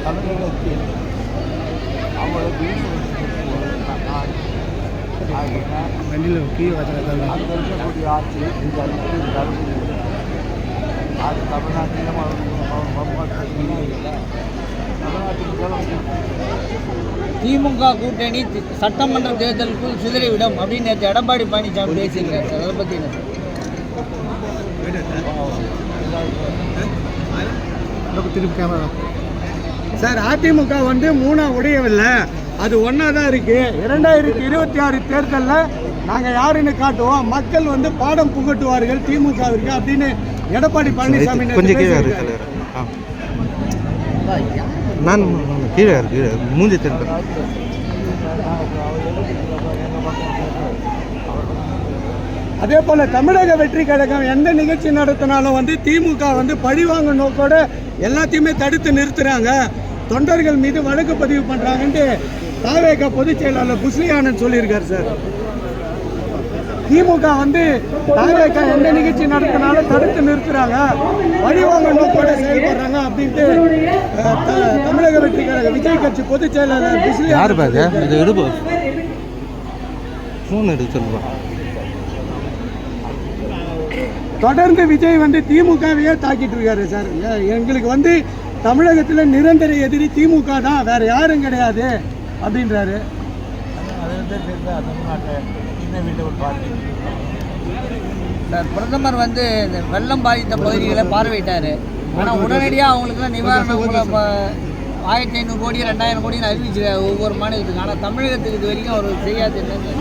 தமிழகத்தில் அவ்வளவு அங்கே இருக்கக்கூடிய ஆட்சி அது தமிழ்நாட்டிலும் திமுக கூட்டணி சட்டமன்ற தேர்தலுக்குள் சிதறிவிடும் அப்படின்னு நேற்று எடப்பாடி பழனிசாமி பேசியிருக்காரு சார். அதை பற்றி என்ன சார்? அதிமுக வந்து மூணா உடையவில்லை, அது ஒன்றா தான் இருக்குது. 2026 தேர்தலில் நாங்கள் யாருன்னு காட்டுவோம், மக்கள் வந்து பாடம் புகட்டுவார்கள் திமுகவிற்கு அப்படின்னு எடப்பாடி பழனிசாமி நான் கீழே மூஞ்சி திருப்பேன். அதே போல் தமிழக வெற்றி கழகம் எந்த நிகழ்ச்சி நடத்தினாலும் வந்து திமுக வந்து பழிவாங்க நோக்கோட எல்லாத்தையுமே தடுத்து நிறுத்துறாங்க, தொண்டர்கள் மீது வழக்கு பதிவு பண்ணுறாங்கன்ட்டு தாவேக பொதுச் செயலாளர் புஸ்லி ஆனந்த் சொல்லியிருக்காரு சார். திமுக வந்து தாவேக எந்த நிகழ்ச்சி நடத்தினாலும் தடுத்து நிறுத்துறாங்க, பழிவாங்க நோக்கோட செயல்படுறாங்க அப்படின்ட்டு தமிழக வெற்றி கழக விஜய் கட்சி பொதுச் செயலாளர் புஸ்லி தொடர்ந்து விஜய் வந்து திமுகவையே தாக்கிட்டு இருக்காரு சார். எங்களுக்கு வந்து தமிழகத்தில் நிரந்தர எதிரி திமுக தான், வேற யாரும் கிடையாது அப்படின்றாரு. பிரதமர் வந்து இந்த வெள்ளம் பாதித்த பகுதிகளை பார்வையிட்டார். ஆனால் உடனடியாக அவங்களுக்குலாம் நிவாரணம் 1500 கோடி 2000 கோடின்னு அறிவிச்சிருக்காரு ஒவ்வொரு மாநிலத்துக்கு. ஆனால் தமிழகத்துக்கு இது வரைக்கும் அவர் செய்யாது. என்னன்னு